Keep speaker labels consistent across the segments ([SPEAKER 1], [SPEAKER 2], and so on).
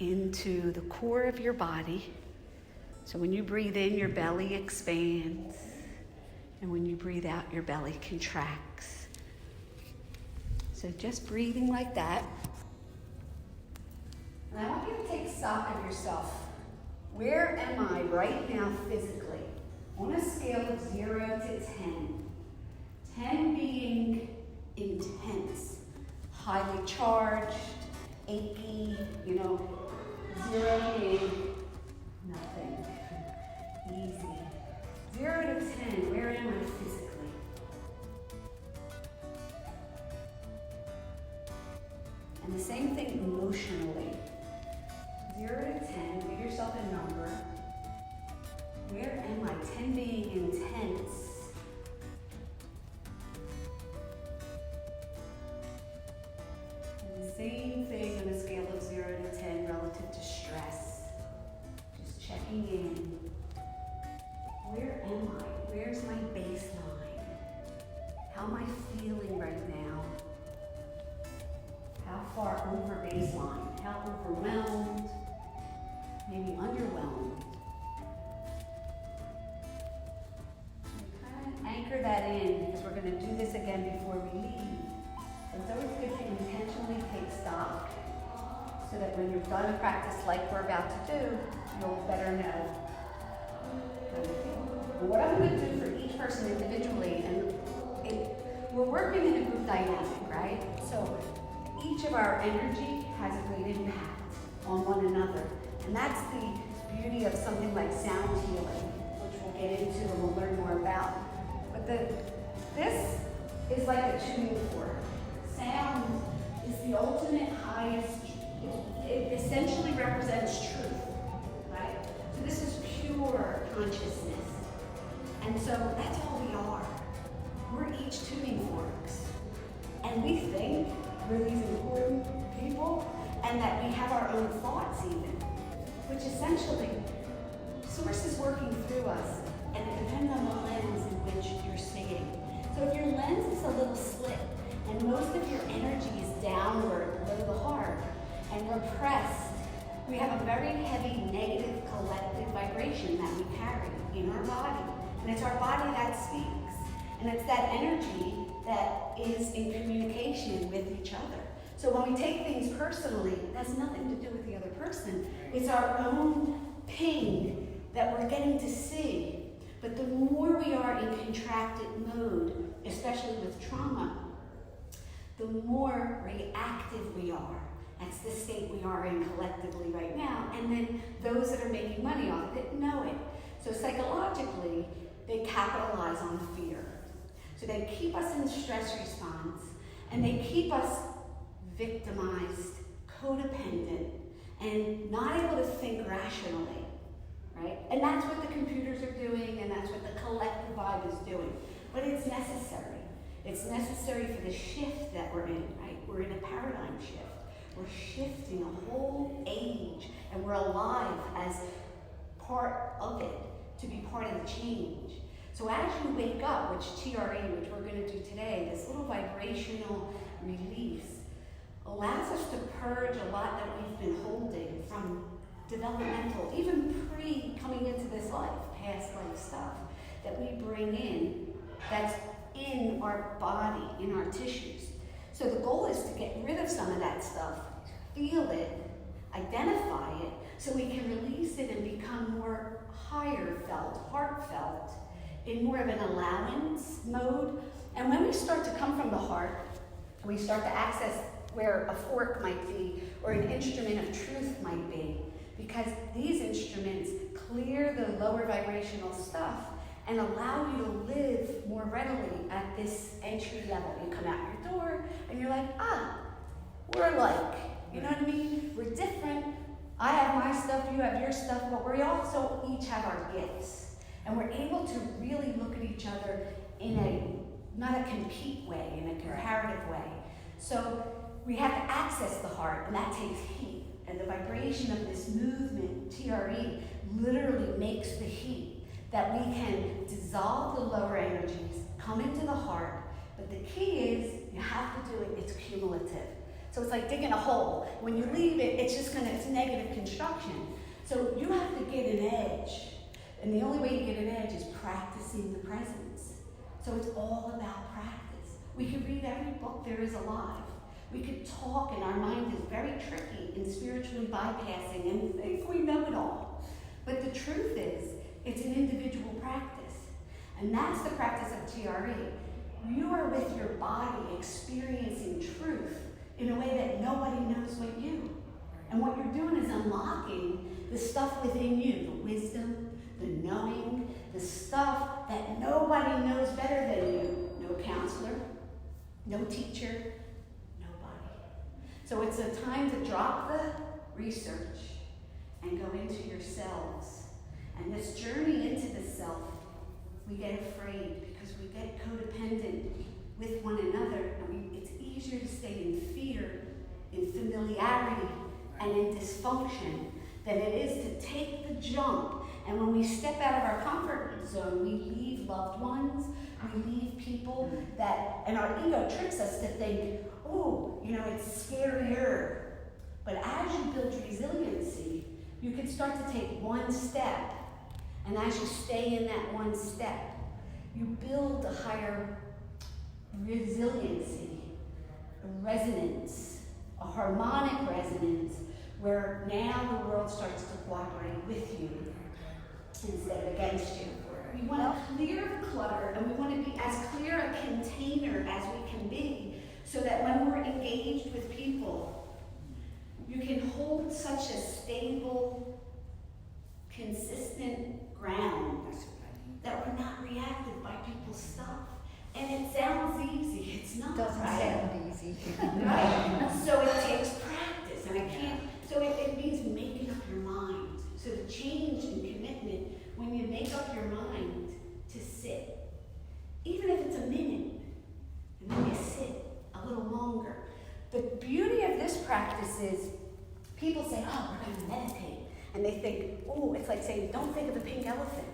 [SPEAKER 1] into the core of your body. So when you breathe in, your belly expands. And when you breathe out, your belly contracts. So just breathing like that. And I want you to take stock of yourself. Where am I right now physically? On a scale of 0 to 10. 10 being intense, highly charged, achy, 0 being nothing, easy. 0 to 10, where am I physically? And the same thing emotionally. 0 to 10, give yourself a number. Where am I? 10 being intense. And the same thing on a scale of 0 to 10 relative to stress. Just checking in. Where am I? Where's my baseline? How am I feeling right now? How far over baseline? How overwhelmed? Maybe underwhelmed? Anchor that in, because we're going to do this again before we leave. So it's always good to intentionally take stock so that when you've done a practice like we're about to do, you'll better know how to feel. And what I'm going to do for each person individually, and we're working in a group dynamic, right? So each of our energy has a great impact on one another. And that's the beauty of something like sound healing, which we'll get into and we'll learn more about. But this is like a tuning fork. Sound is the ultimate highest, it essentially represents truth, right? So this is pure consciousness. And so that's all we are. We're each tuning forks. And we think we're these important people and that we have our own thoughts even, which essentially, Source is working through us. And it depends on the lens in which you're seeing. So if your lens is a little slit, and most of your energy is downward, below the heart, and repressed, we have a very heavy negative collective vibration that we carry in our body. And it's our body that speaks. And it's that energy that is in communication with each other. So when we take things personally, it has nothing to do with the other person. It's our own ping that we're getting to see. But the more we are in contracted mode, especially with trauma, the more reactive we are. That's the state we are in collectively right now. And then those that are making money off of it know it. So psychologically, they capitalize on fear. So they keep us in stress response, and they keep us victimized, codependent, and not able to think rationally. Right? And that's what the computers are doing, and that's what the collective vibe is doing. But it's necessary. It's necessary for the shift that we're in, right? We're in a paradigm shift. We're shifting a whole age, and we're alive as part of it, to be part of the change. So as you wake up, which TRE, which we're going to do today, this little vibrational release, allows us to purge a lot that we've been holding from developmental, even pre-coming into this life, past life stuff that we bring in that's in our body, in our tissues. So the goal is to get rid of some of that stuff, feel it, identify it, so we can release it and become more higher felt, heartfelt, in more of an allowance mode. And when we start to come from the heart, we start to access where a fork might be or an instrument of truth might be. Because these instruments clear the lower vibrational stuff and allow you to live more readily at this entry level. You come out your door and you're like, we're alike. You know what I mean? We're different. I have my stuff, you have your stuff, but we also each have our gifts. And we're able to really look at each other in a, not a compete way, in a comparative way. So we have to access the heart, and that takes heat. And the vibration of this movement, TRE, literally makes the heat that we can dissolve the lower energies, come into the heart. But the key is you have to do it, it's cumulative. So it's like digging a hole. When you leave it, it's negative construction. So you have to get an edge. And the only way to get an edge is practicing the presence. So it's all about practice. We could read every book there is alive. We could talk, and our mind is very tricky and spiritually bypassing and think we know it all. But the truth is, it's an individual practice. And that's the practice of TRE. You are with your body experiencing truth in a way that nobody knows but you. And what you're doing is unlocking the stuff within you, the wisdom, the knowing, the stuff that nobody knows better than you. No counselor, no teacher, nobody. So it's a time to drop the research and go into yourselves. And this journey into the self, we get afraid because we get codependent with one another. It's easier to stay in fear, in familiarity, and in dysfunction than it is to take the jump. And when we step out of our comfort zone, we leave loved ones, we leave people and our ego tricks us to think, oh, it's scarier. But as you build resiliency, you can start to take one step. And as you stay in that one step, you build a higher resiliency, a resonance, a harmonic resonance, where now the world starts to cooperate with you instead of against you. We want to clear the clutter, and we want to be as clear a container as we can be, so that when we're engaged with people, you can hold such a stable, consistent ground that we're not reacted by people's stuff. And it sounds easy. It's not.
[SPEAKER 2] Doesn't sound easy.
[SPEAKER 1] Right? So it takes practice, and it means making up your mind. So the change in commitment, when you make up your mind to sit, even if it's a minute, and then you sit a little longer. The beauty of this practice is people say, oh, we're going to meditate. And they think, oh, it's like saying, don't think of the pink elephant.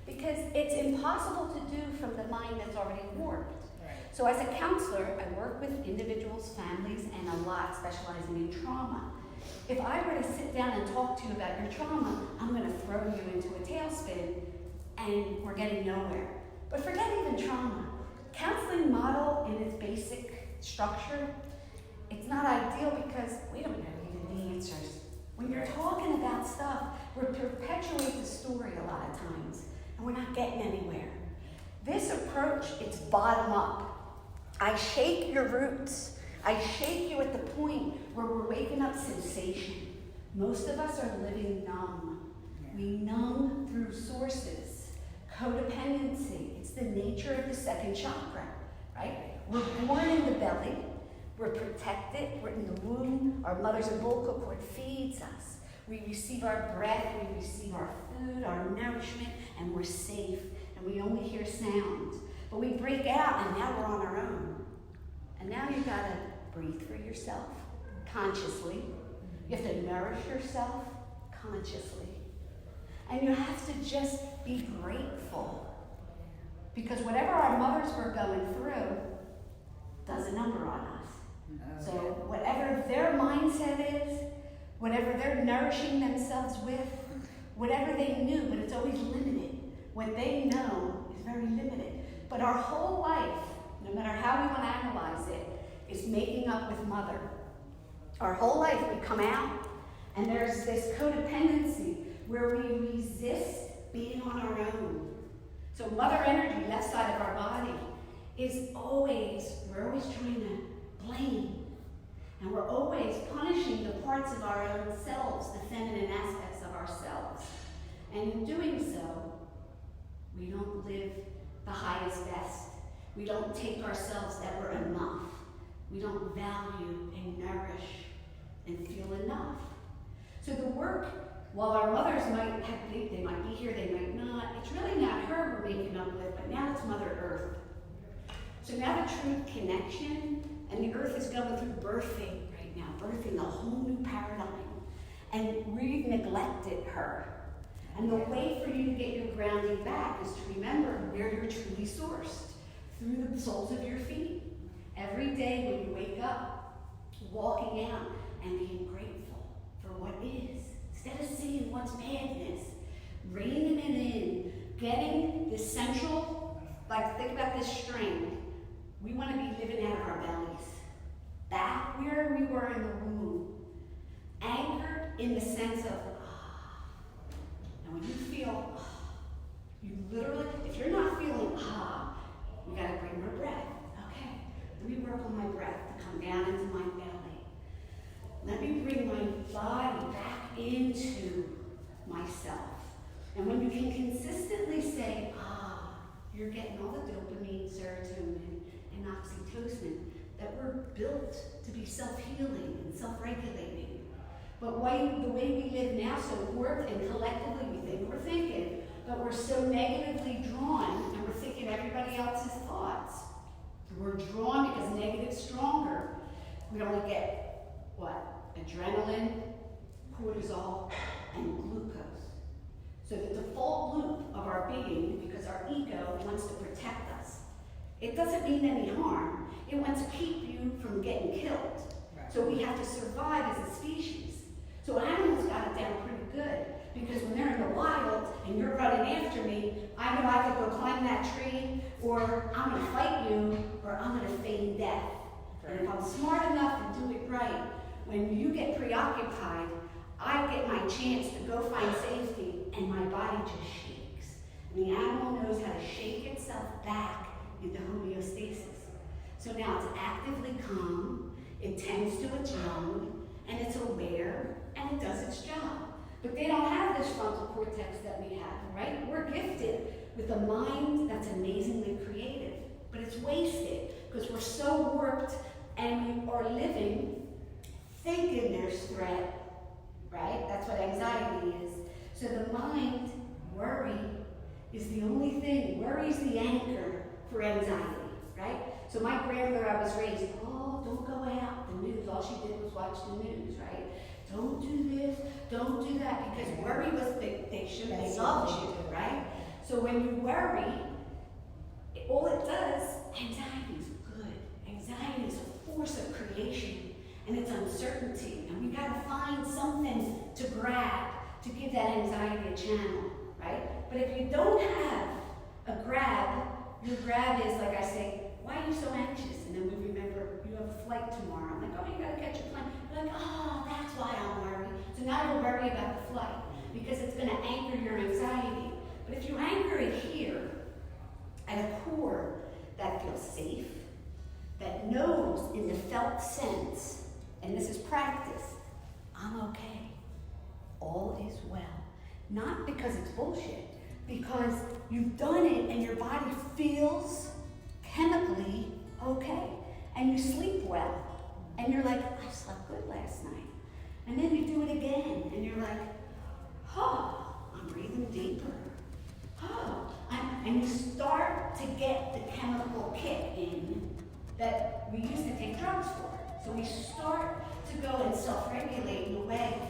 [SPEAKER 1] Because it's impossible to do from the mind that's already warped. Right. So as a counselor, I work with individuals, families, and a lot specializing in trauma. If I were to sit down and talk to you about your trauma, I'm going to throw you into a tailspin, and we're getting nowhere. But forget even trauma. Counseling model in its basic structure, it's not ideal because we don't know even the answers. When you're talking about stuff, we perpetuate the story a lot of times, and we're not getting anywhere. This approach, it's bottom up. I shake your roots. I shake you at the point where we're waking up sensation. Most of us are living numb. We numb through sources. Codependency, it's the nature of the second chakra, right? We're born in the belly. We're protected. We're in the womb. Our mother's umbilical cord feeds us. We receive our breath. We receive our food, our nourishment, and we're safe. And we only hear sound. But we break out, and now we're on our own. And now you gotta breathe for yourself consciously. You have to nourish yourself consciously. And you have to just be grateful. Because whatever our mothers were going through does a number on us. So whatever their mindset is, whatever they're nourishing themselves with, whatever they knew, but it's always limited. What they know is very limited. But our whole life, no matter how we want to analyze it, is making up with mother. Our whole life we come out, and there's this codependency where we resist being on our own. So mother energy, left side of our body, we're always trying to blame. And we're always punishing the parts of our own selves, the feminine aspects of ourselves. And in doing so, we don't live the highest best. We don't take ourselves that we're enough. We don't value and nourish and feel enough. So the work, while our mothers they might be here, they might not, it's really not her we're making up with, but now it's Mother Earth. So now the true connection, and the earth is going through birthing right now, birthing a whole new paradigm. And we've neglected her. And the way for you to get your grounding back is to remember where you're truly sourced, through the soles of your feet. Every day when you wake up, walking out and being grateful for what is. Instead of seeing what's badness, reining it in, getting this central, like think about this string. We want to be living out of our bellies. Back where we were in the womb. Anchored in the sense of, and when you feel, you literally, if you're not feeling, we got to bring our breath. Okay, let me work on my breath to come down into my belly. Let me bring my body back into myself. And when you can consistently say, you're getting all the dopamine, serotonin, and oxytocin, that we're built to be self-healing and self-regulating. But the way we live now, so warped and collectively we think we're thinking, but we're so negatively drawn and we're thinking everybody else's thoughts. We're drawn because negative's stronger. We only get, adrenaline, cortisol, and glucose. So the default loop of our being, because our ego wants to protect us, it doesn't mean any harm. It wants to keep you from getting killed. Right. So we have to survive as a species. So animals got it down pretty good, because when they're in the wild and you're running after me, I know I could go climb that tree, or I'm going to fight you, or I'm going to feign death. Right. And if I'm smart enough and do it right, when you get preoccupied, I get my chance to go find safety, and my body just shakes. And the animal knows how to shake itself back into homeostasis. So now it's actively calm, it tends to its young, and it's aware, and it does its job. But they don't have this frontal cortex that we have, right? We're gifted with a mind that's amazingly creative, but it's wasted because we're so warped and we are living thinking there's threat, right? That's what anxiety is. So the mind, worry, is the only thing. Worry's the anchor for anxiety, right? So my grandmother, I was raised, don't go out, the news, all she did was watch the news, right? Don't do this, don't do that, because worry was, they loved you, right? So when you worry, all it does, anxiety is good. Anxiety is a force of creation, and it's uncertainty, and we gotta find something to grab to give that anxiety a channel, right? But if you don't have a grab, your grab is, like I say, why are you so anxious? And then we remember, you have a flight tomorrow. I'm like, you gotta catch a plane. You're like, that's why I'm worried. So now you'll worry about the flight, because it's gonna anchor your anxiety. But if you anchor it here, at a core that feels safe, that knows in the felt sense, and this is practice, I'm okay, all is well. Not because it's bullshit, because you've done it and your body feels chemically okay, and you sleep well, and you're like, I slept good last night. And then you do it again, and you're like, I'm breathing deeper. And you start to get the chemical kick in that we used to take drugs for. So we start to go and self-regulate in a way